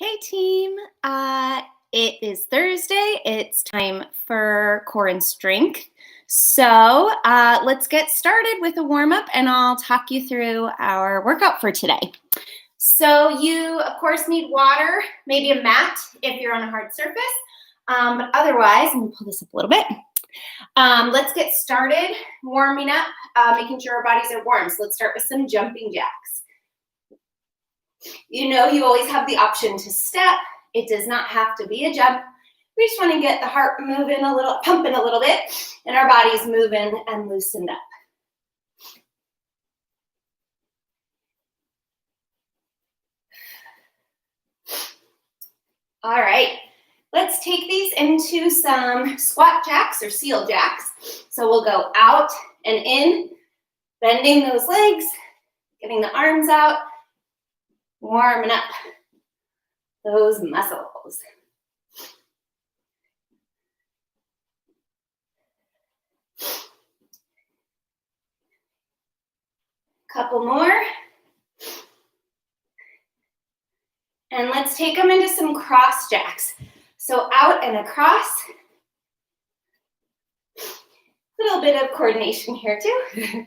Hey team, it is Thursday. It's time for core and strength. So let's get started with a warm up and I'll talk you through our workout for today. So you, of course, need water, maybe a mat if you're on a hard surface. But otherwise, I'm gonna pull this up a little bit. Let's get started warming up, making sure our bodies are warm. So let's start with some jumping jacks. You know you always have the option to step. It does not have to be a jump. We just want to get the heart moving a little, pumping a little bit, and our body's moving and loosened up. All right, let's take these into some squat jacks or seal jacks. So we'll go out and in, bending those legs, getting the arms out, warming up those muscles. Couple more. And let's take them into some cross jacks. So out and across. A little bit of coordination here too.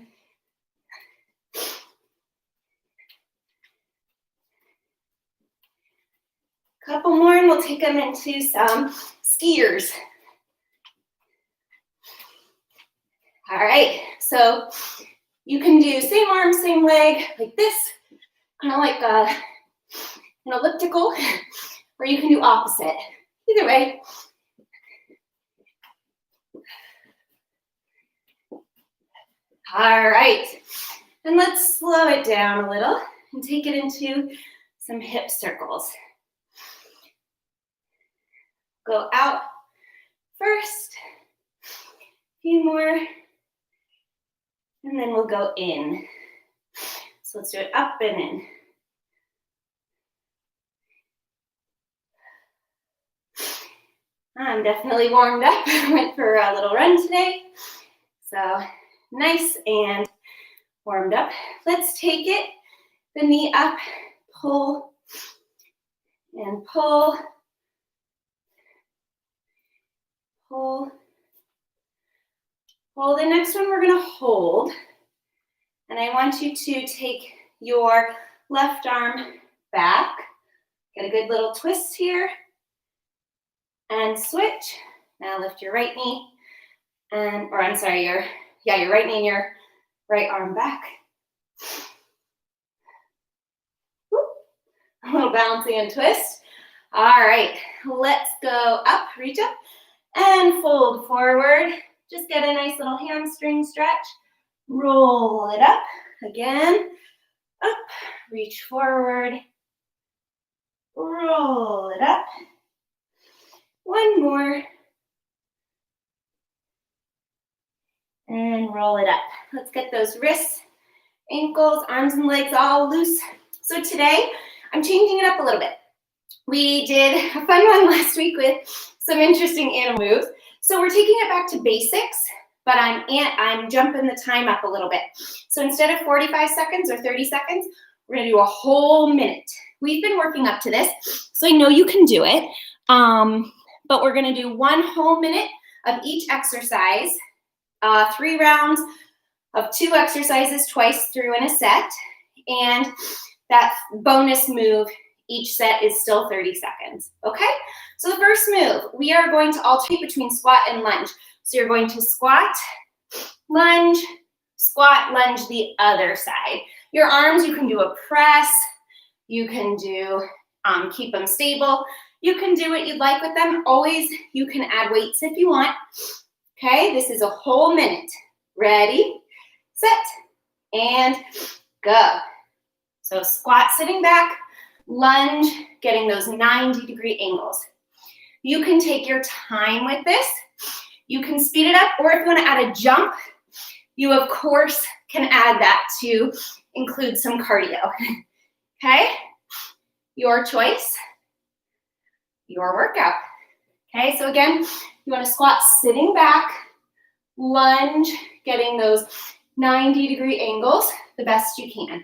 Couple more and we'll take them into some skiers. All right, so you can do same arm, same leg, like this, kind of like an elliptical, or you can do opposite. Either way. All right, and let's slow it down a little and take it into some hip circles. Go out first, a few more, and then we'll go in. So let's do it up and in. I'm definitely warmed up. I went for a little run today. So nice and warmed up. Let's take it, the knee up, pull and pull. Pull. Pull. The next one we're going to hold. And I want you to take your left arm back. Get a good little twist here. And switch. Now lift your right knee. Your right knee and your right arm back. Whoop. A little bouncy and twist. All right, let's go up, reach up, and fold forward. Just get a nice little hamstring stretch. Roll it up. Again, up, reach forward. Roll it up. One more. And roll it up. Let's get those wrists, ankles, arms and legs all loose. So today, I'm changing it up a little bit. We did a fun one last week with some interesting animal moves. So we're taking it back to basics, but I'm jumping the time up a little bit. So instead of 45 seconds or 30 seconds, we're gonna do a whole minute. We've been working up to this, so I know you can do it. But we're gonna do 1 whole minute of each exercise, 3 rounds of 2 exercises twice through in a set, and that bonus move, each set is still 30 seconds, okay? So the first move, we are going to alternate between squat and lunge. So you're going to squat, lunge the other side. Your arms, you can do a press, you can do, keep them stable. You can do what you'd like with them. Always, you can add weights if you want. Okay, this is a whole minute. Ready, set, and go. So squat sitting back, lunge, getting those 90-degree angles. You can take your time with this. You can speed it up, or if you want to add a jump, you of course can add that to include some cardio. Okay, your choice, your workout. Okay, so again, you want to squat sitting back, lunge, getting those 90-degree angles the best you can.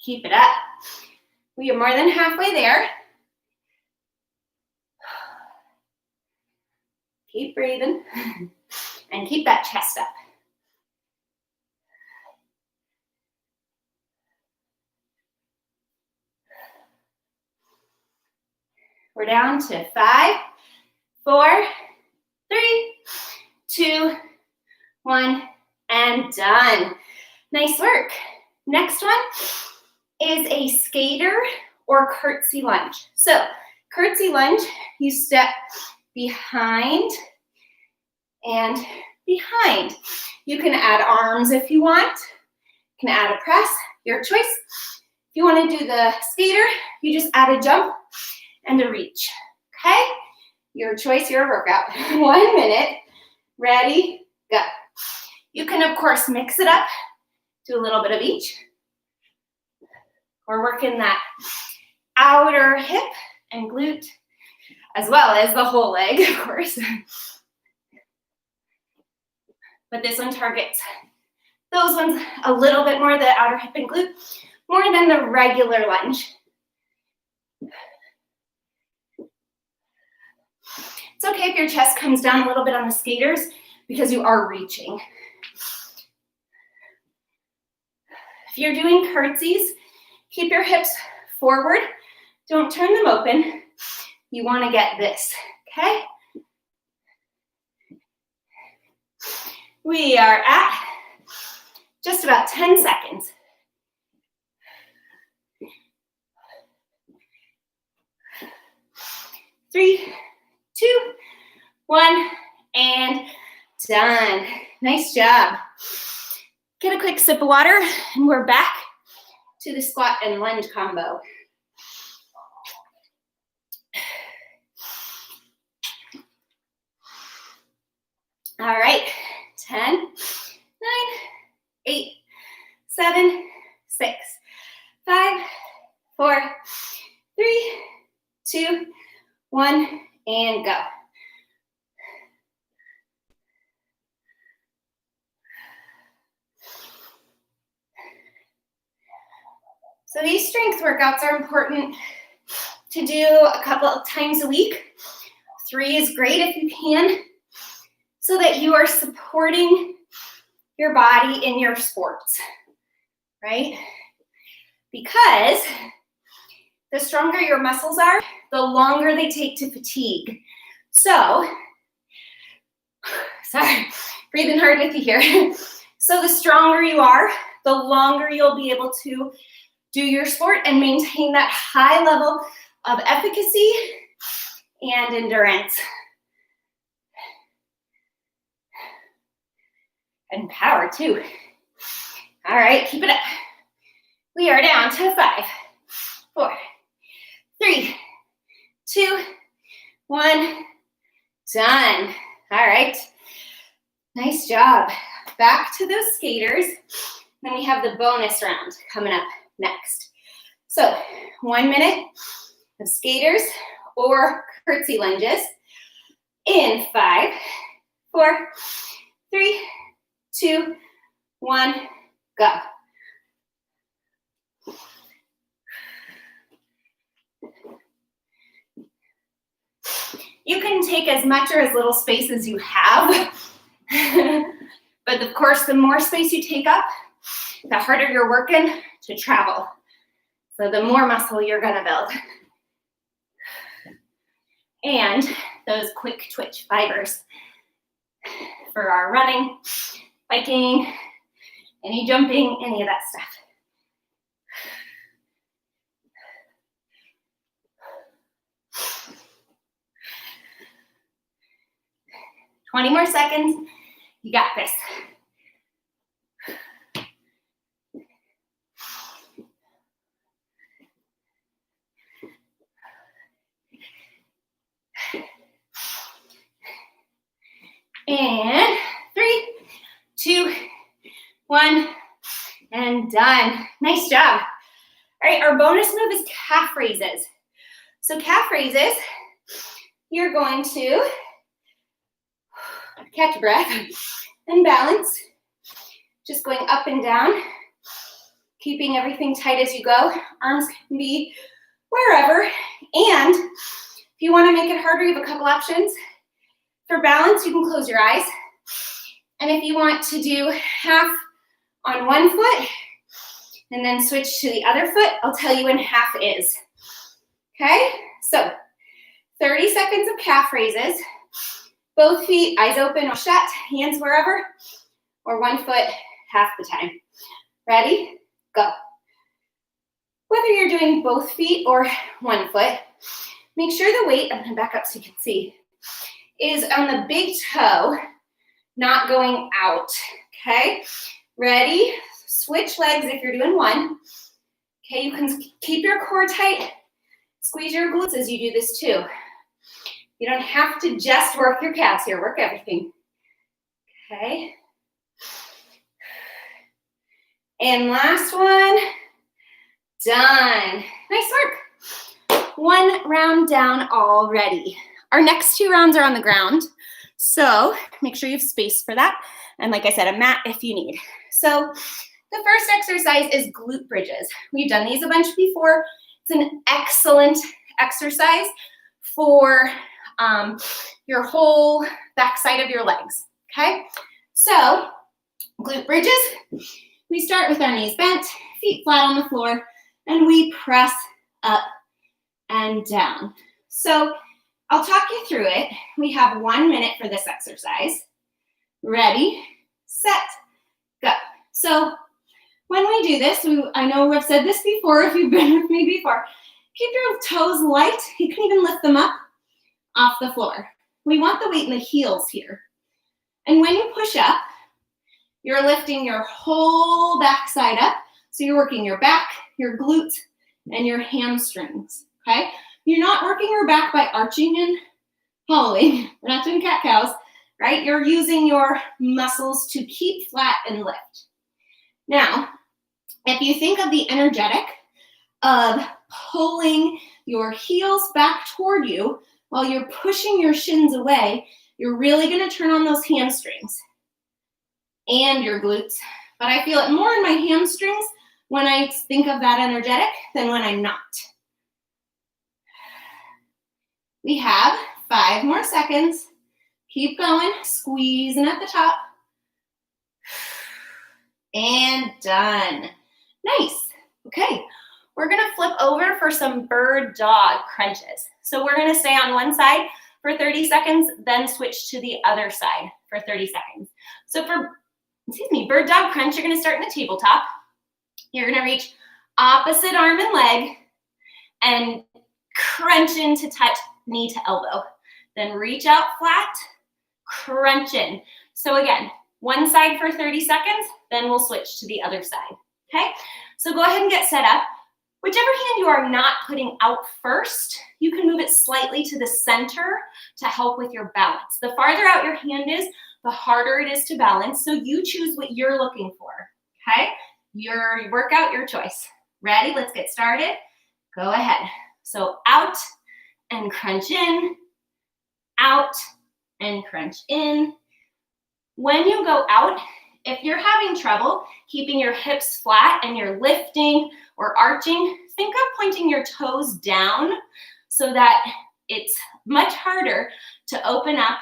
Keep it up. We are more than halfway there. Keep breathing and keep that chest up. We're down to 5, 4, 3, 2, 1, and done. Nice work. Next one is a skater or curtsy lunge. So curtsy lunge, you step behind and behind. You can add arms if you want. You can add a press, your choice. If you want to do the skater, you just add a jump and a reach, okay? Your choice, your workout. 1 minute, ready, go. You can, of course, mix it up, do a little bit of each. We're working that outer hip and glute, as well as the whole leg, of course. But this one targets those ones a little bit more, the outer hip and glute, more than the regular lunge. It's okay if your chest comes down a little bit on the skaters because you are reaching. If you're doing curtsies, keep your hips forward. Don't turn them open. You want to get this, okay? We are at just about 10 seconds. 3, 2, 1, and done. Nice job. Get a quick sip of water, and we're back to the squat and lunge combo. All right, 10, 9, 8, 7, 6, 5, 4, 3, 2, 1, and go. So these strength workouts are important to do a couple of times a week. 3 is great if you can, so that you are supporting your body in your sports, right? Because the stronger your muscles are, the longer they take to fatigue. So, sorry, breathing hard with you here. So the stronger you are, the longer you'll be able to do your sport and maintain that high level of efficacy and endurance. And power too. All right, keep it up. We are down to 5, 4, 3, 2, 1, done. All right, nice job. Back to those skaters. Then we have the bonus round coming up next. So 1 minute of skaters or curtsy lunges in 5, 4, 3, 2, 1, go. You can take as much or as little space as you have. But of course, the more space you take up, the harder you're working to travel. So the more muscle you're gonna build. And those quick twitch fibers for our running, biking, any jumping, any of that stuff. Twenty more seconds. You got this. And 3, 2, 1, and done. Nice job. All right, our bonus move is calf raises. So calf raises, you're going to catch breath and balance, just going up and down. keeping everything tight as you go. Arms can be wherever. And if you want to make it harder, you have a couple options. For balance, you can close your eyes. And if you want to do half on one foot and then switch to the other foot, I'll tell you when half is. Okay, so 30 seconds of calf raises. Both feet, eyes open or shut, hands wherever, or one foot half the time. Ready? Go. Whether you're doing both feet or one foot, make sure the weight, I'm gonna back up so you can see, is on the big toe, not going out, okay? Ready? Switch legs if you're doing one. Okay, you can keep your core tight, squeeze your glutes as you do this too. You don't have to just work your calves here, work everything. Okay. And last one, done. Nice work. One round down already. Our next two rounds are on the ground, so make sure you have space for that. And like I said, a mat if you need. So the first exercise is glute bridges. We've done these a bunch before. It's an excellent exercise for your whole backside of your legs, okay? So glute bridges, we start with our knees bent, feet flat on the floor, and we press up and down. So I'll talk you through it. We have 1 minute for this exercise. Ready, set, go. So when we do this, I know I've said this before if you've been with me before, keep your toes light. You can even lift them up off the floor. We want the weight in the heels here. And when you push up, you're lifting your whole backside up. So you're working your back, your glutes, and your hamstrings, okay? You're not working your back by arching and hollowing. We're not doing cat-cows, right? You're using your muscles to keep flat and lift. Now, if you think of the energetic of pulling your heels back toward you while you're pushing your shins away, you're really gonna turn on those hamstrings and your glutes. But I feel it more in my hamstrings when I think of that energetic than when I'm not. We have 5 more seconds. Keep going, squeezing at the top. And done. Nice. Okay, we're gonna flip over for some bird dog crunches. So we're gonna stay on one side for 30 seconds, then switch to the other side for 30 seconds. So for, bird dog crunch, you're gonna start in the tabletop. You're gonna reach opposite arm and leg and crunch in to touch knee to elbow. Then reach out flat, crunch in. So again, one side for 30 seconds, then we'll switch to the other side, okay? So go ahead and get set up. Whichever hand you are not putting out first, you can move it slightly to the center to help with your balance. The farther out your hand is, the harder it is to balance, so you choose what you're looking for, okay? Your workout, your choice. Ready? Let's get started. Go ahead. So out and crunch in, out and crunch in. When you go out, if you're having trouble keeping your hips flat and you're lifting or arching, think of pointing your toes down so that it's much harder to open up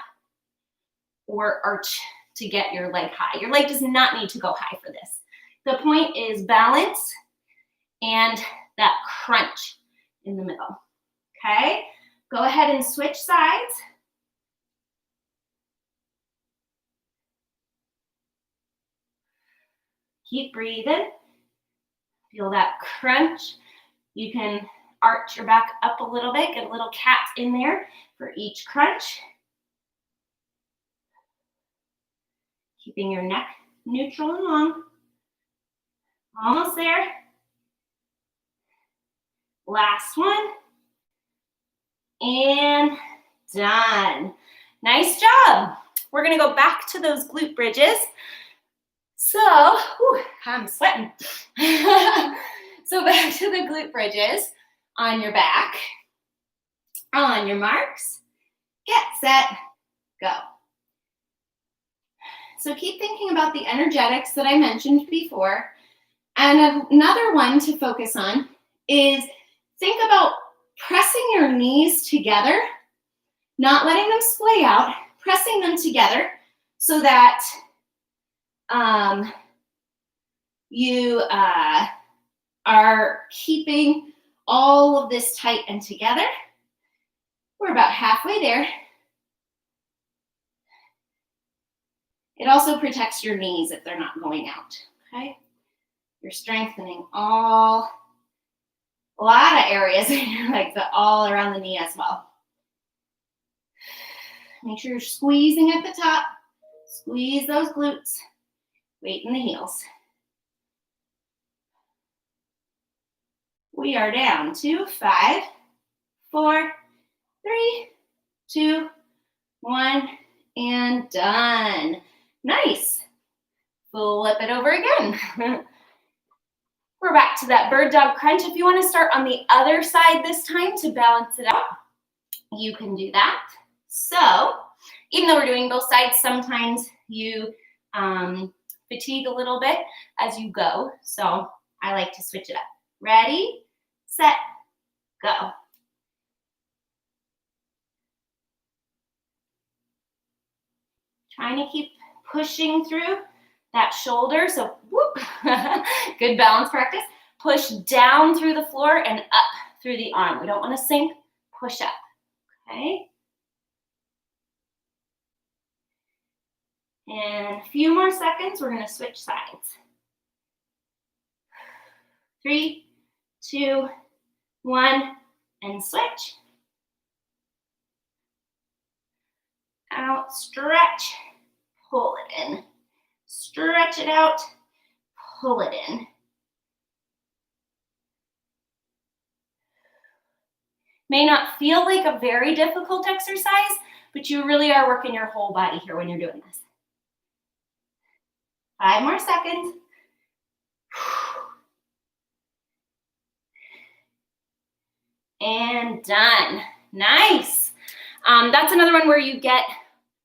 or arch to get your leg high. Your leg does not need to go high for this. The point is balance and that crunch in the middle, okay? Go ahead and switch sides. Keep breathing. Feel that crunch. You can arch your back up a little bit, get a little cat in there for each crunch. Keeping your neck neutral and long. Almost there. Last one. And done. Nice job. We're gonna go back to those glute bridges. So, I'm sweating. So back to the glute bridges on your back. On your marks, get set, go. So keep thinking about the energetics that I mentioned before And another one to focus on is think about pressing your knees together, not letting them splay out, pressing them together so that you are keeping all of this tight and together. We're about halfway there. It also protects your knees if they're not going out, okay? You're strengthening a lot of areas in your legs, but all around the knee as well. Make sure you're squeezing at the top. Squeeze those glutes. Weight in the heels. We are down to 5, 4, 3, 2, 1, and done. Nice. Flip it over again. We're back to that bird dog crunch. If you want to start on the other side this time to balance it out, you can do that. So, even though we're doing both sides, sometimes you fatigue a little bit as you go. So, I like to switch it up. Ready, set, go. Trying to keep pushing through that shoulder. So, whoop, good balance practice. Push down through the floor and up through the arm. We don't want to sink, push up, okay? And a few more seconds, we're going to switch sides. 3, 2, 1, and switch. Out, stretch, pull it in. Stretch it out, pull it in. May not feel like a very difficult exercise, but you really are working your whole body here when you're doing this. 5 more seconds. And done. Nice. That's another one where you get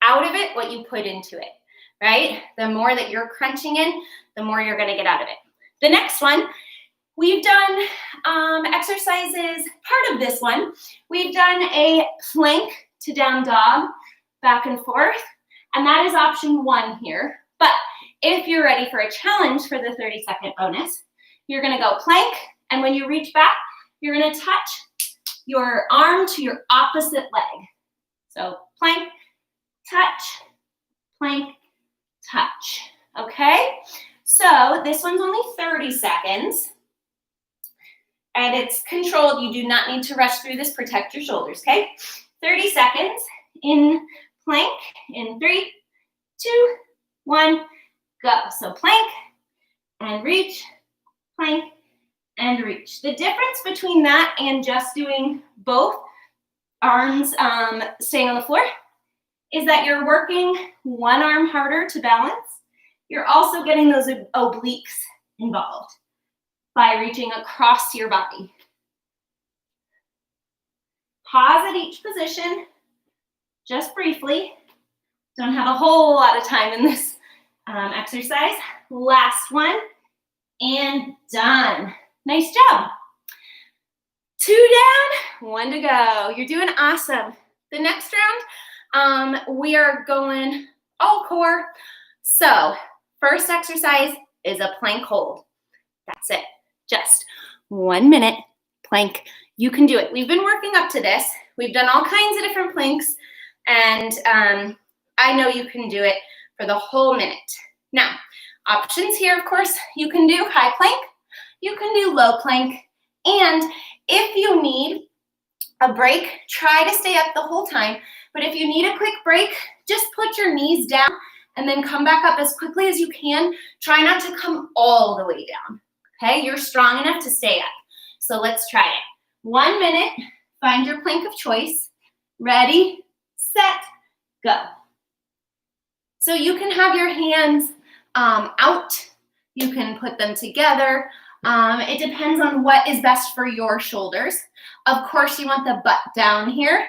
out of it what you put into it, right? The more that you're crunching in, the more you're going to get out of it. The next one, we've done exercises, part of this one, we've done a plank to down dog, back and forth, and that is option 1 here. But if you're ready for a challenge for the 30-second bonus, you're going to go plank, and when you reach back, you're going to touch your arm to your opposite leg. So plank, touch, plank, touch. Okay? So this one's only 30 seconds. And it's controlled. You do not need to rush through this. Protect your shoulders, okay? 30 seconds in plank in 3, 2, 1, go. So plank and reach, plank and reach. The difference between that and just doing both arms staying on the floor is that you're working one arm harder to balance. You're also getting those obliques involved by reaching across your body. Pause at each position, just briefly. Don't have a whole lot of time in this exercise. Last one, and done. Nice job. 2 down, 1 to go. You're doing awesome. The next round, we are going all core. So, first exercise is a plank hold. That's it. Just 1 minute plank. You can do it. We've been working up to this. We've done all kinds of different planks, and I know you can do it for the whole minute. Now, options here, of course, you can do high plank, you can do low plank, and if you need a break, try to stay up the whole time, but if you need a quick break, just put your knees down and then come back up as quickly as you can. Try not to come all the way down, okay? You're strong enough to stay up. So let's try it. 1 minute, find your plank of choice. Ready, set, go. So you can have your hands out. You can put them together. It depends on what is best for your shoulders. Of course, you want the butt down here.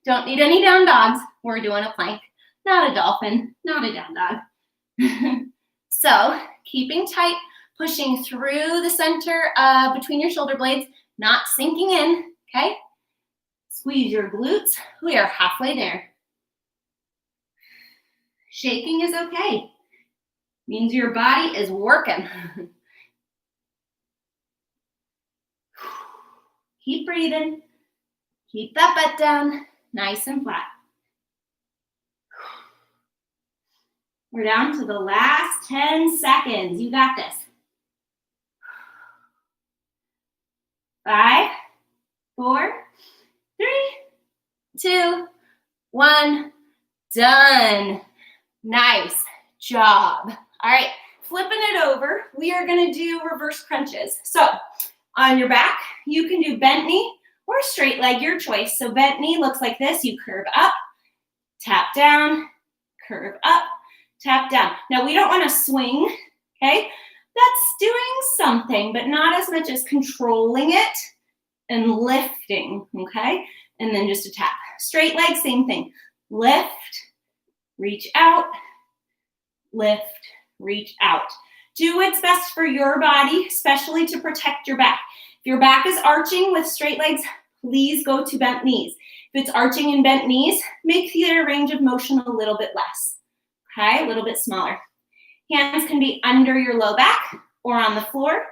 Don't need any down dogs. We're doing a plank, not a dolphin, not a down dog. So keeping tight, pushing through the center between your shoulder blades, not sinking in, okay? Squeeze your glutes. We are halfway there. Shaking is okay. Means your body is working. Keep breathing. Keep that butt down, nice and flat. We're down to the last 10 seconds. You got this. 5, 4, 3, 2, 1. Done. Nice job. All right, flipping it over, we are gonna do reverse crunches. So on your back, you can do bent knee or straight leg, your choice. So bent knee looks like this. You curve up, tap down, curve up, tap down. Now we don't wanna swing, okay? That's doing something, but not as much as controlling it and lifting, okay? And then just a tap. Straight leg, same thing. Lift, reach out, lift, reach out. Do what's best for your body, especially to protect your back. If your back is arching with straight legs, please go to bent knees. If it's arching and bent knees, make the range of motion a little bit less, okay? A little bit smaller. Hands can be under your low back or on the floor.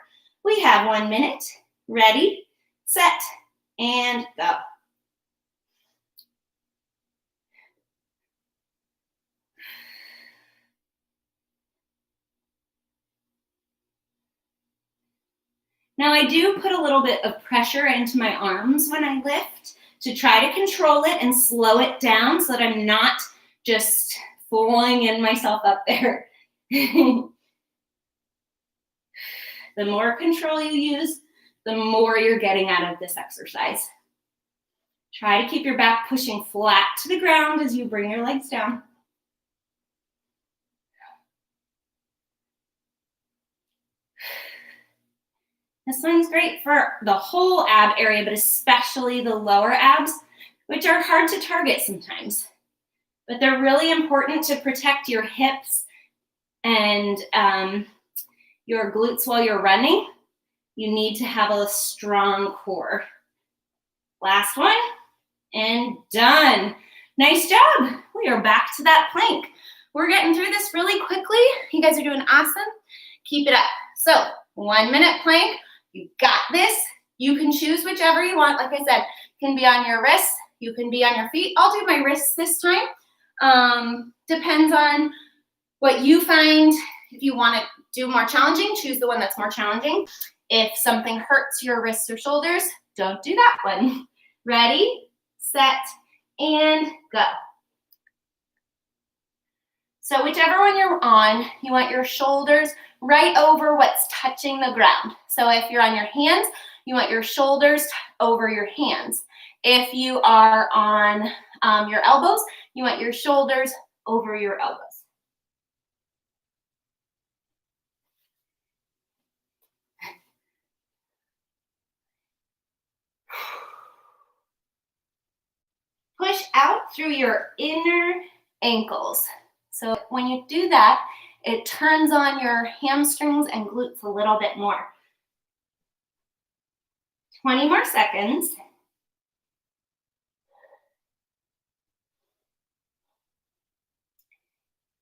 We have 1 minute. Ready, set, and go. Now I do put a little bit of pressure into my arms when I lift to try to control it and slow it down so that I'm not just flowing in myself up there. The more control you use, the more you're getting out of this exercise. Try to keep your back pushing flat to the ground as you bring your legs down. This one's great for the whole ab area, but especially the lower abs, which are hard to target sometimes. But they're really important to protect your hips and your glutes while you're running. You need to have a strong core. Last one, and done. Nice job. We are back to that plank. We're getting through this really quickly. You guys are doing awesome. Keep it up. So 1 minute plank. You got this. You can choose whichever you want. Like I said, you can be on your wrists. You can be on your feet. I'll do my wrists this time. Depends on what you find. If you want to do more challenging, choose the one that's more challenging. If something hurts your wrists or shoulders, don't do that one. Ready, set, and go. So whichever one you're on, you want your shoulders right over what's touching the ground. So if you're on your hands, you want your shoulders over your hands. If you are on your elbows, you want your shoulders over your elbows. Push out through your inner ankles. So when you do that, it turns on your hamstrings and glutes a little bit more. 20 more seconds.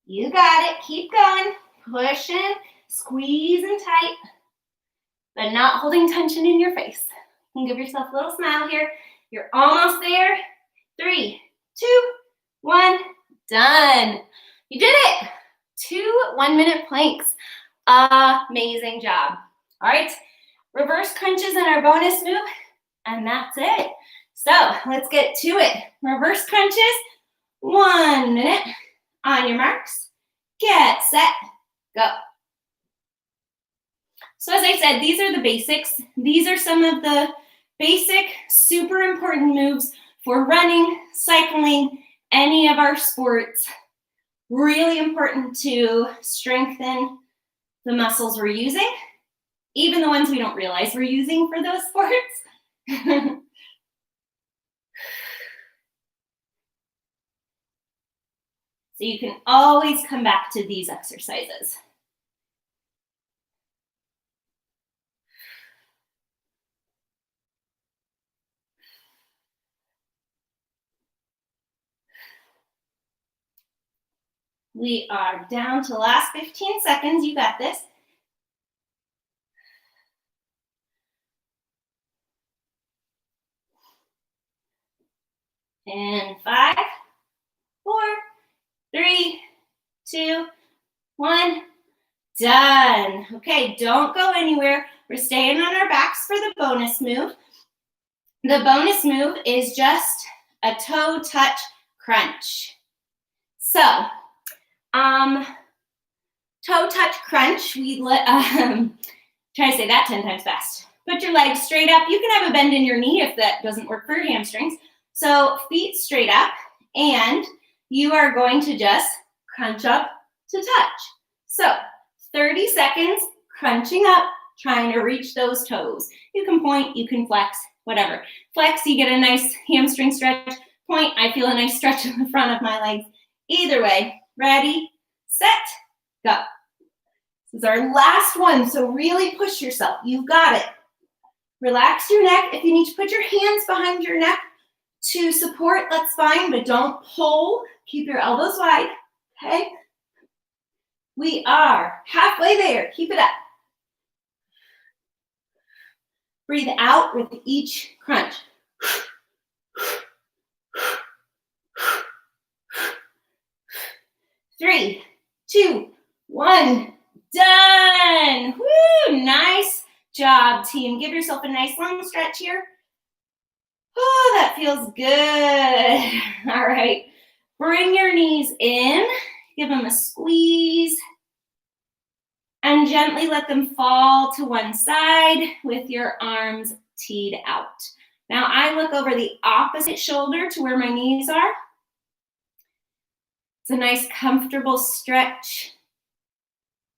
You got it. Keep going. Pushing, squeezing tight, but not holding tension in your face. You can give yourself a little smile here. You're almost there. 3, 2, 1, done. You did it. 2 1-minute planks. Amazing job. All right, reverse crunches in our bonus move, and that's it. So let's get to it. Reverse crunches, 1 minute. On your marks, get set, go. So as I said, these are the basics. These are some of the basic, super important moves for running, cycling, any of our sports. Really important to strengthen the muscles we're using, even the ones we don't realize we're using for those sports. So you can always come back to these exercises. We are down to the last 15 seconds. You got this. And 5, 4, 3, 2, 1. Done. Okay, don't go anywhere. We're staying on our backs for the bonus move. The bonus move is just a toe touch crunch. So, toe touch crunch. Try to say that 10 times fast. Put your legs straight up. You can have a bend in your knee if that doesn't work for your hamstrings. So feet straight up, and you are going to just crunch up to touch. So 30 seconds crunching up, trying to reach those toes. You can point, you can flex, whatever. Flex, you get a nice hamstring stretch. Point, I feel a nice stretch in the front of my legs. Either way, ready, set, go. This is our last one, so really push yourself. You've got it. Relax your neck. If you need to put your hands behind your neck to support, that's fine, but don't pull. Keep your elbows wide, okay? We are halfway there. Keep it up. Breathe out with each crunch. 3, 2, 1. Done. Woo, nice job, team. Give yourself a nice long stretch here. Oh, that feels good. All right. Bring your knees in. Give them a squeeze. And gently let them fall to one side with your arms teed out. Now I look over the opposite shoulder to where my knees are. It's a nice comfortable stretch.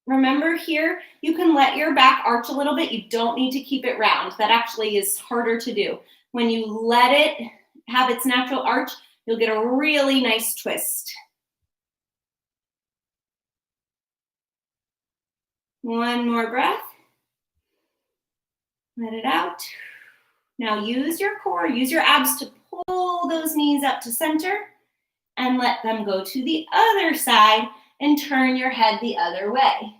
Remember here, you can let your back arch a little bit. You don't need to keep it round. That actually is harder to do. When you let it have its natural arch, you'll get a really nice twist. One more breath. Let it out. Now use your core, use your abs to pull those knees up to center and let them go to the other side and turn your head the other way.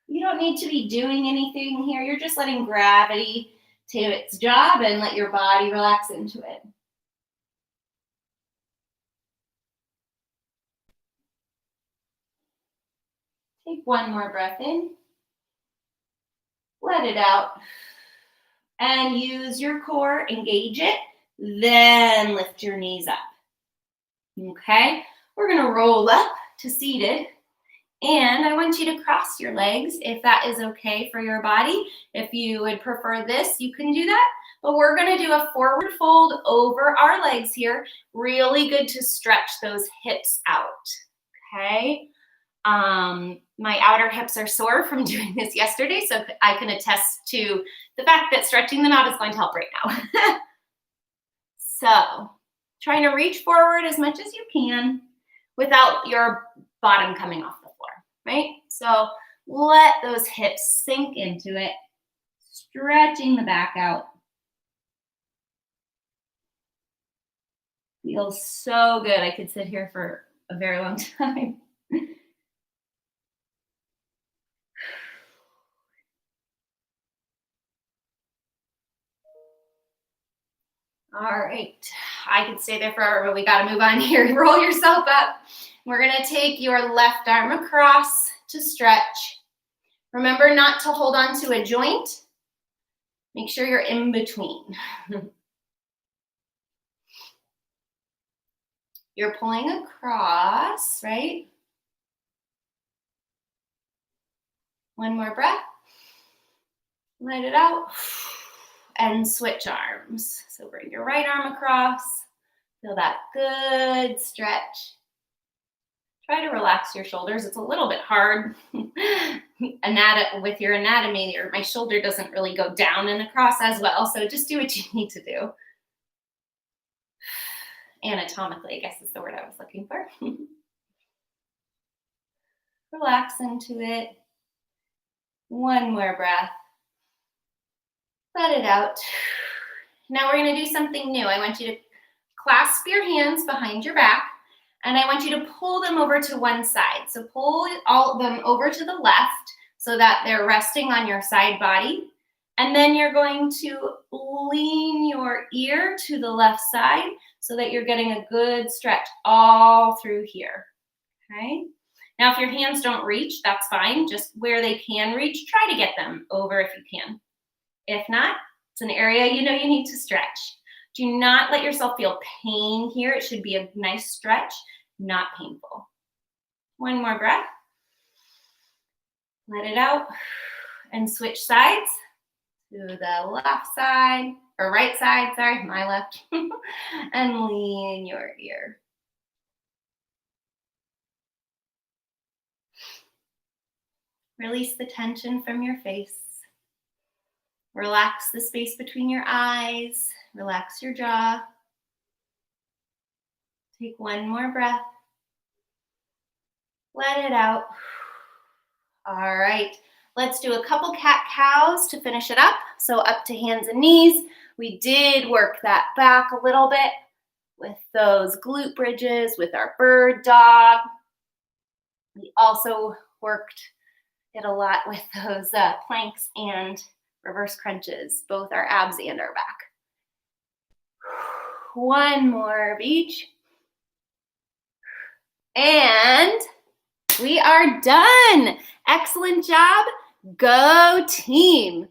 You don't need to be doing anything here. You're just letting gravity do its job and let your body relax into it. Take one more breath in. Let it out. And use your core, engage it, then lift your knees up. Okay, we're gonna roll up to seated. And I want you to cross your legs if that is okay for your body. If you would prefer this, you can do that. But we're gonna do a forward fold over our legs here. Really good to stretch those hips out, okay? My outer hips are sore from doing this yesterday, so I can attest to the fact that stretching them out is going to help right now. So, trying to reach forward as much as you can without your bottom coming off the floor, right? So, let those hips sink into it, stretching the back out. Feels so good. I could sit here for a very long time. All right, I could stay there forever, but we got to move on here. Roll yourself up. We're going to take your left arm across to stretch. Remember not to hold on to a joint. Make sure you're in between. You're pulling across, right? One more breath. Let it out. And switch arms. So bring your right arm across. Feel that good stretch. Try to relax your shoulders. It's a little bit hard with your anatomy. My shoulder doesn't really go down and across as well. So just do what you need to do. Anatomically, I guess is the word I was looking for. Relax into it. One more breath. Let it out. Now we're gonna do something new. I want you to clasp your hands behind your back, and I want you to pull them over to one side. So pull all of them over to the left so that they're resting on your side body. And then you're going to lean your ear to the left side so that you're getting a good stretch all through here, okay? Now, if your hands don't reach, that's fine. Just where they can reach, try to get them over if you can. If not, it's an area you know you need to stretch. Do not let yourself feel pain here. It should be a nice stretch, not painful. One more breath. Let it out and switch sides to the left side, or right side, sorry, my left, and lean your ear. Release the tension from your face. Relax the space between your eyes. Relax your jaw. Take one more breath. Let it out. All right, let's do a couple cat-cows to finish it up. So up to hands and knees. We did work that back a little bit with those glute bridges, with our bird dog. We also worked it a lot with those planks and reverse crunches, both our abs and our back. One more of each. And we are done. Excellent job. Go team.